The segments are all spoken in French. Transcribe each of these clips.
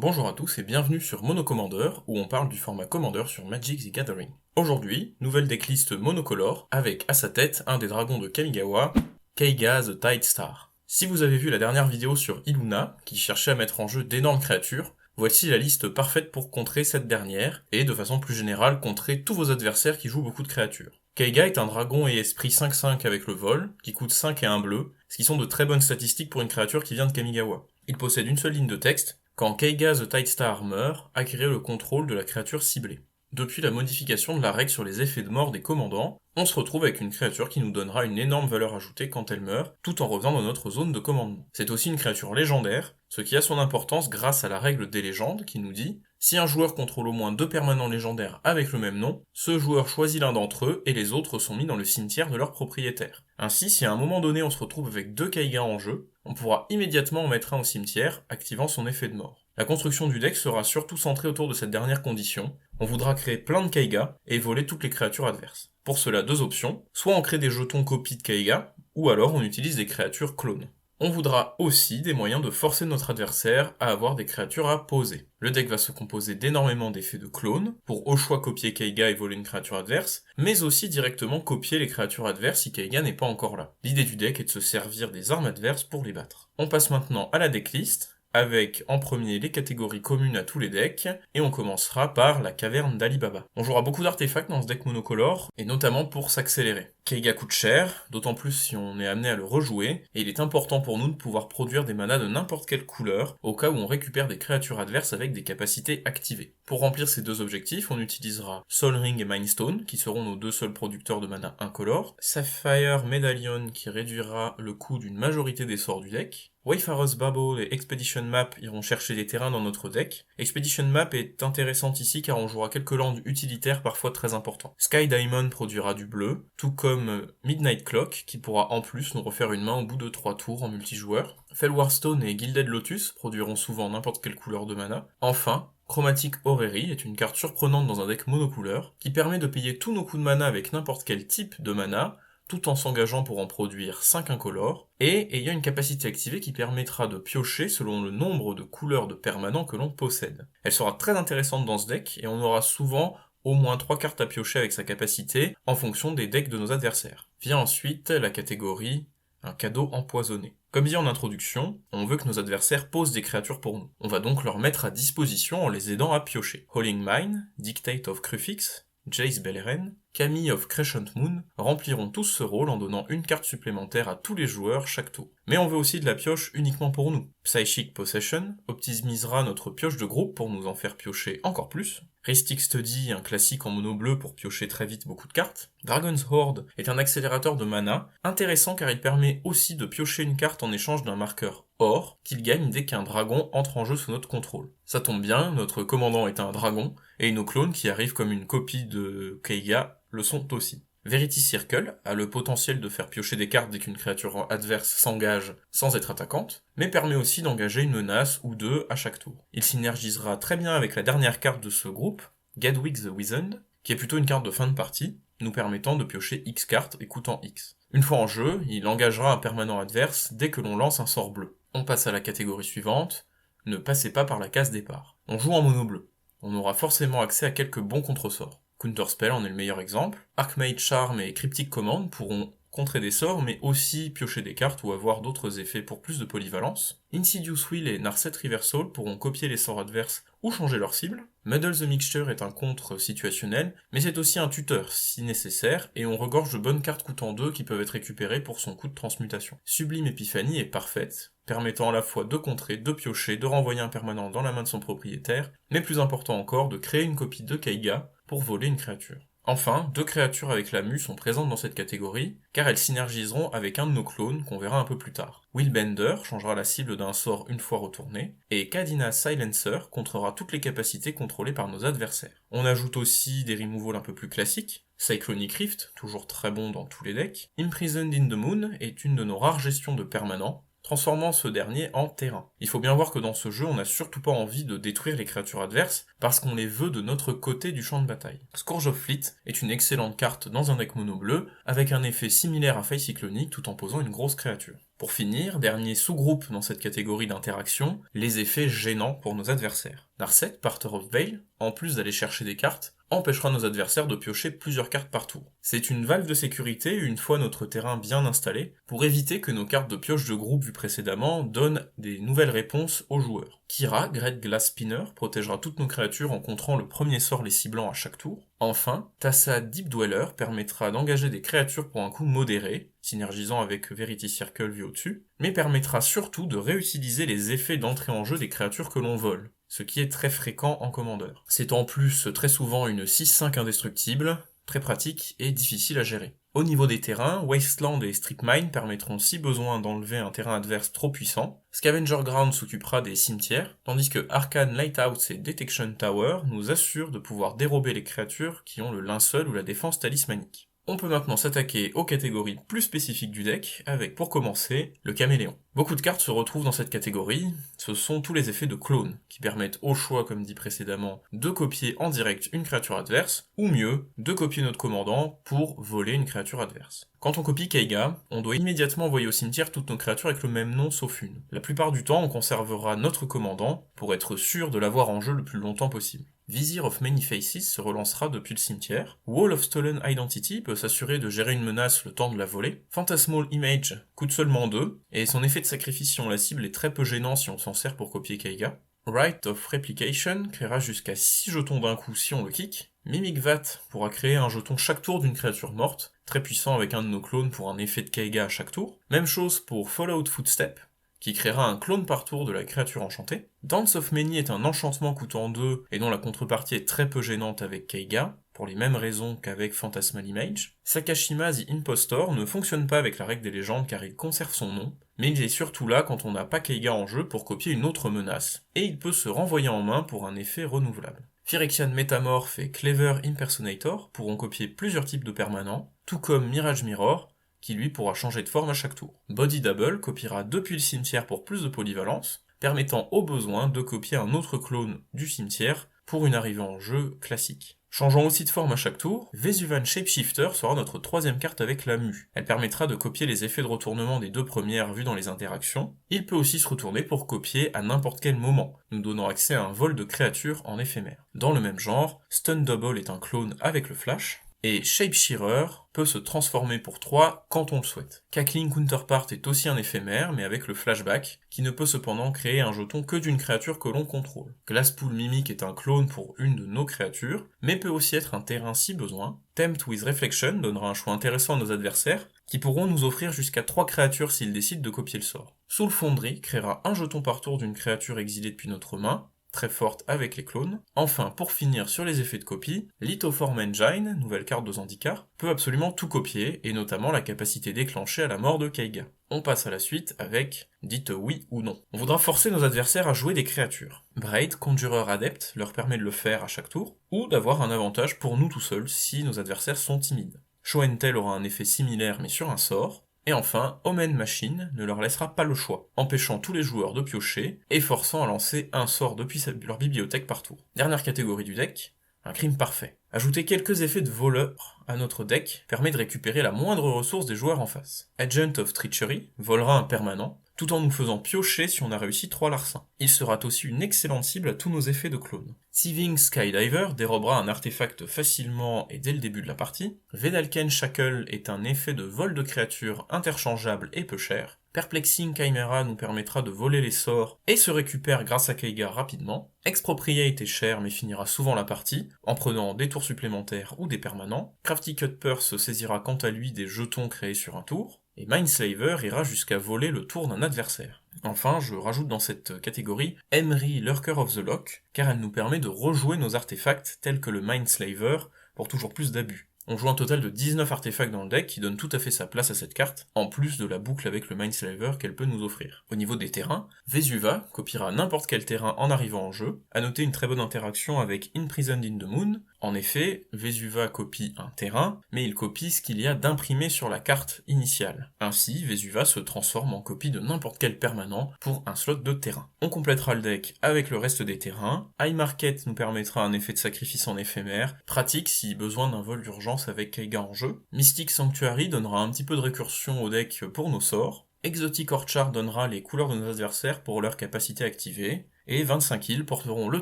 Bonjour à tous et bienvenue sur Monocommander, où on parle du format Commander sur Magic the Gathering. Aujourd'hui, nouvelle decklist monocolore, avec à sa tête un des dragons de Kamigawa, Keiga the Tide Star. Si vous avez vu la dernière vidéo sur Illuna, qui cherchait à mettre en jeu d'énormes créatures, voici la liste parfaite pour contrer cette dernière, et de façon plus générale contrer tous vos adversaires qui jouent beaucoup de créatures. Keiga est un dragon et esprit 5/5 avec le vol, qui coûte 5 et 1 bleu, ce qui sont de très bonnes statistiques pour une créature qui vient de Kamigawa. Il possède une seule ligne de texte: quand Keiga the Tide Star meurt, acquérez le contrôle de la créature ciblée. Depuis la modification de la règle sur les effets de mort des commandants, on se retrouve avec une créature qui nous donnera une énorme valeur ajoutée quand elle meurt, tout en revenant dans notre zone de commandement. C'est aussi une créature légendaire, ce qui a son importance grâce à la règle des légendes qui nous dit: si un joueur contrôle au moins 2 permanents légendaires avec le même nom, ce joueur choisit l'un d'entre eux et les autres sont mis dans le cimetière de leur propriétaire. Ainsi, si à un moment donné on se retrouve avec 2 Keiga en jeu, on pourra immédiatement en mettre un au cimetière, activant son effet de mort. La construction du deck sera surtout centrée autour de cette dernière condition. On voudra créer plein de Keiga et voler toutes les créatures adverses. Pour cela, deux options: soit on crée des jetons copies de Keiga, ou alors on utilise des créatures clones. On voudra aussi des moyens de forcer notre adversaire à avoir des créatures à poser. Le deck va se composer d'énormément d'effets de clones, pour au choix copier Keiga et voler une créature adverse, mais aussi directement copier les créatures adverses si Keiga n'est pas encore là. L'idée du deck est de se servir des armes adverses pour les battre. On passe maintenant à la decklist, avec en premier les catégories communes à tous les decks, et on commencera par la caverne d'Ali Baba. On jouera beaucoup d'artefacts dans ce deck monocolore, et notamment pour s'accélérer. Keiga coûte cher, d'autant plus si on est amené à le rejouer, et il est important pour nous de pouvoir produire des manas de n'importe quelle couleur, au cas où on récupère des créatures adverses avec des capacités activées. Pour remplir ces deux objectifs, on utilisera Sol Ring et Mindstone, qui seront nos deux seuls producteurs de mana incolore, Sapphire Medallion, qui réduira le coût d'une majorité des sorts du deck, Wayfarer's Bubble et Expedition Map iront chercher des terrains dans notre deck. Expedition Map est intéressante ici car on jouera quelques landes utilitaires parfois très importants. Sky Diamond produira du bleu, tout comme Midnight Clock, qui pourra en plus nous refaire une main au bout de 3 tours en multijoueur. Fellwarstone et Gilded Lotus produiront souvent n'importe quelle couleur de mana. Enfin, Chromatic Orrery est une carte surprenante dans un deck monocouleur, qui permet de payer tous nos coups de mana avec n'importe quel type de mana, tout en s'engageant pour en produire 5 incolores, et ayant une capacité activée qui permettra de piocher selon le nombre de couleurs de permanents que l'on possède. Elle sera très intéressante dans ce deck, et on aura souvent au moins 3 cartes à piocher avec sa capacité, en fonction des decks de nos adversaires. Vient ensuite la catégorie un cadeau empoisonné. Comme dit en introduction, on veut que nos adversaires posent des créatures pour nous. On va donc leur mettre à disposition en les aidant à piocher. Howling Mine, Dictate of Crufix, Jace Beleren, Camille of Crescent Moon rempliront tous ce rôle en donnant une carte supplémentaire à tous les joueurs chaque tour. Mais on veut aussi de la pioche uniquement pour nous. Psychic Possession optimisera notre pioche de groupe pour nous en faire piocher encore plus. Rhystic Study, un classique en mono bleu pour piocher très vite beaucoup de cartes. Dragon's Horde est un accélérateur de mana, intéressant car il permet aussi de piocher une carte en échange d'un marqueur or, qu'il gagne dès qu'un dragon entre en jeu sous notre contrôle. Ça tombe bien, notre commandant est un dragon, et nos clones qui arrivent comme une copie de Keiga le sont aussi. Verity Circle a le potentiel de faire piocher des cartes dès qu'une créature adverse s'engage sans être attaquante, mais permet aussi d'engager une menace ou deux à chaque tour. Il synergisera très bien avec la dernière carte de ce groupe, Gadwig the Wizened, qui est plutôt une carte de fin de partie, nous permettant de piocher X cartes et coûtant X. Une fois en jeu, il engagera un permanent adverse dès que l'on lance un sort bleu. On passe à la catégorie suivante, ne passez pas par la case départ. On joue en mono bleu. On aura forcément accès à quelques bons contresorts. Counterspell en est le meilleur exemple. Archmage Charm et Cryptic Command pourront contrer des sorts, mais aussi piocher des cartes ou avoir d'autres effets pour plus de polyvalence. Insidious Will et Narset Reversal pourront copier les sorts adverses ou changer leur cible. Muddle the Mixture est un contre situationnel, mais c'est aussi un tuteur si nécessaire, et on regorge de bonnes cartes coûtant 2 qui peuvent être récupérées pour son coût de transmutation. Sublime Epiphanie est parfaite, permettant à la fois de contrer, de piocher, de renvoyer un permanent dans la main de son propriétaire, mais plus important encore, de créer une copie de Keiga pour voler une créature. Enfin, 2 créatures avec la mue sont présentes dans cette catégorie, car elles synergiseront avec un de nos clones qu'on verra un peu plus tard. Willbender changera la cible d'un sort une fois retourné, et Kadina Silencer contrera toutes les capacités contrôlées par nos adversaires. On ajoute aussi des removals un peu plus classiques. Cyclonic Rift, toujours très bon dans tous les decks. Imprisoned in the Moon est une de nos rares gestions de permanents, transformant ce dernier en terrain. Il faut bien voir que dans ce jeu, on n'a surtout pas envie de détruire les créatures adverses, parce qu'on les veut de notre côté du champ de bataille. Scourge of Fleet est une excellente carte dans un deck mono bleu, avec un effet similaire à Faille Cyclonique tout en posant une grosse créature. Pour finir, dernier sous-groupe dans cette catégorie d'interaction, les effets gênants pour nos adversaires. Narset, Parter of Veil, en plus d'aller chercher des cartes, empêchera nos adversaires de piocher plusieurs cartes par tour. C'est une valve de sécurité une fois notre terrain bien installé, pour éviter que nos cartes de pioche de groupe vues précédemment donnent des nouvelles réponses aux joueurs. Kira, Great Glass Spinner, protégera toutes nos créatures en contrant le premier sort les ciblant à chaque tour. Enfin, Tassa Deep Dweller permettra d'engager des créatures pour un coût modéré, synergisant avec Verity Circle vu au-dessus, mais permettra surtout de réutiliser les effets d'entrée en jeu des créatures que l'on vole, ce qui est très fréquent en commandeur. C'est en plus très souvent une 6-5 indestructible, très pratique et difficile à gérer. Au niveau des terrains, Wasteland et Strip Mine permettront si besoin d'enlever un terrain adverse trop puissant, Scavenger Ground s'occupera des cimetières, tandis que Arcane Lighthouse et Detection Tower nous assurent de pouvoir dérober les créatures qui ont le linceul ou la défense talismanique. On peut maintenant s'attaquer aux catégories plus spécifiques du deck, avec pour commencer le caméléon. Beaucoup de cartes se retrouvent dans cette catégorie, ce sont tous les effets de clone, qui permettent au choix, comme dit précédemment, de copier en direct une créature adverse, ou mieux, de copier notre commandant pour voler une créature adverse. Quand on copie Kaiga, on doit immédiatement envoyer au cimetière toutes nos créatures avec le même nom sauf une. La plupart du temps, on conservera notre commandant, pour être sûr de l'avoir en jeu le plus longtemps possible. Vizier of Many Faces se relancera depuis le cimetière, Wall of Stolen Identity peut s'assurer de gérer une menace le temps de la voler, Phantasmal Image coûte seulement 2, et son effet de sacrifice sur la cible est très peu gênant si on s'en sert pour copier Kaiga. Rite of Replication créera jusqu'à 6 jetons d'un coup si on le kick, Mimic Vat pourra créer un jeton chaque tour d'une créature morte, très puissant avec un de nos clones pour un effet de Kaiga à chaque tour. Même chose pour Fallout Footstep, qui créera un clone par tour de la créature enchantée. Dance of Many est un enchantement coûtant 2 et dont la contrepartie est très peu gênante avec Kaiga, pour les mêmes raisons qu'avec Phantasmal Image. Sakashima The Impostor ne fonctionne pas avec la règle des légendes car il conserve son nom, mais il est surtout là quand on n'a pas Kaiga en jeu pour copier une autre menace, et il peut se renvoyer en main pour un effet renouvelable. Phyrexian Metamorph et Clever Impersonator pourront copier plusieurs types de permanents, tout comme Mirage Mirror, qui lui pourra changer de forme à chaque tour. Body Double copiera depuis le cimetière pour plus de polyvalence, permettant au besoin de copier un autre clone du cimetière pour une arrivée en jeu classique. Changeant aussi de forme à chaque tour, Vesuvan Shapeshifter sera notre troisième carte avec la mue. Elle permettra de copier les effets de retournement des deux premières vues dans les interactions. Il peut aussi se retourner pour copier à n'importe quel moment, nous donnant accès à un vol de créatures en éphémère. Dans le même genre, Stun Double est un clone avec le flash, et Shapeshearer peut se transformer pour 3 quand on le souhaite. Cackling Counterpart est aussi un éphémère, mais avec le flashback, qui ne peut cependant créer un jeton que d'une créature que l'on contrôle. Glasspool Mimic est un clone pour une de nos créatures, mais peut aussi être un terrain si besoin. Tempt with Reflection donnera un choix intéressant à nos adversaires, qui pourront nous offrir jusqu'à 3 créatures s'ils décident de copier le sort. Soul Foundry créera un jeton par tour d'une créature exilée depuis notre main, très forte avec les clones. Enfin, pour finir sur les effets de copie, Lithoform Engine, nouvelle carte de Zendikar, peut absolument tout copier, et notamment la capacité déclenchée à la mort de Kaiga. On passe à la suite avec dites oui ou non. On voudra forcer nos adversaires à jouer des créatures. Braid, Conjurer Adept, leur permet de le faire à chaque tour, ou d'avoir un avantage pour nous tout seuls si nos adversaires sont timides. Show and Tell aura un effet similaire mais sur un sort. Et enfin, Omen Machine ne leur laissera pas le choix, empêchant tous les joueurs de piocher et forçant à lancer un sort depuis leur bibliothèque par tour. Dernière catégorie du deck, un crime parfait. Ajouter quelques effets de voleur à notre deck permet de récupérer la moindre ressource des joueurs en face. Agent of Treachery volera un permanent, tout en nous faisant piocher si on a réussi 3 larcins. Il sera aussi une excellente cible à tous nos effets de clone. Thieving Skydiver dérobera un artefact facilement et dès le début de la partie. Vedalken Shackle est un effet de vol de créatures interchangeable et peu cher. Perplexing Chimera nous permettra de voler les sorts et se récupère grâce à Kaiga rapidement. Expropriate est cher mais finira souvent la partie, en prenant des tours supplémentaires ou des permanents. Crafty Cut Purse saisira quant à lui des jetons créés sur un tour. Et Mindslaver ira jusqu'à voler le tour d'un adversaire. Enfin, je rajoute dans cette catégorie Emery Lurker of the Lock, car elle nous permet de rejouer nos artefacts tels que le Mindslaver pour toujours plus d'abus. On joue un total de 19 artefacts dans le deck qui donnent tout à fait sa place à cette carte, en plus de la boucle avec le Mindslaver qu'elle peut nous offrir. Au niveau des terrains, Vesuva copiera n'importe quel terrain en arrivant en jeu, à noter une très bonne interaction avec Imprisoned in the Moon, En effet, Vesuva copie un terrain, mais il copie ce qu'il y a d'imprimé sur la carte initiale. Ainsi, Vesuva se transforme en copie de n'importe quel permanent pour un slot de terrain. On complétera le deck avec le reste des terrains. High Market nous permettra un effet de sacrifice en éphémère, pratique si besoin d'un vol d'urgence avec Kaiga en jeu. Mystic Sanctuary donnera un petit peu de récursion au deck pour nos sorts. Exotic Orchard donnera les couleurs de nos adversaires pour leur capacité activée, et 25 îles porteront le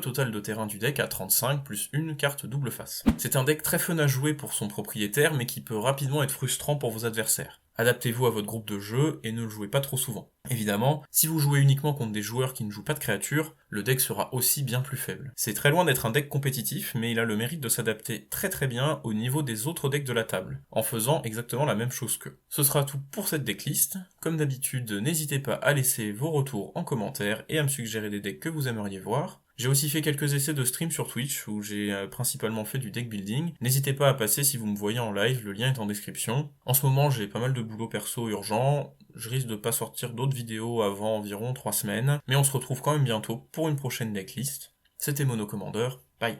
total de terrain du deck à 35 plus une carte double face. C'est un deck très fun à jouer pour son propriétaire, mais qui peut rapidement être frustrant pour vos adversaires. Adaptez-vous à votre groupe de jeu et ne le jouez pas trop souvent. Évidemment, si vous jouez uniquement contre des joueurs qui ne jouent pas de créatures, le deck sera aussi bien plus faible. C'est très loin d'être un deck compétitif, mais il a le mérite de s'adapter très bien au niveau des autres decks de la table, en faisant exactement la même chose qu'eux. Ce sera tout pour cette decklist. Comme d'habitude, n'hésitez pas à laisser vos retours en commentaire et à me suggérer des decks que vous aimeriez voir. J'ai aussi fait quelques essais de stream sur Twitch où j'ai principalement fait du deck building. N'hésitez pas à passer si vous me voyez en live, le lien est en description. En ce moment j'ai pas mal de boulot perso urgent, je risque de pas sortir d'autres vidéos avant environ 3 semaines, mais on se retrouve quand même bientôt pour une prochaine decklist. C'était Mono Commander, bye.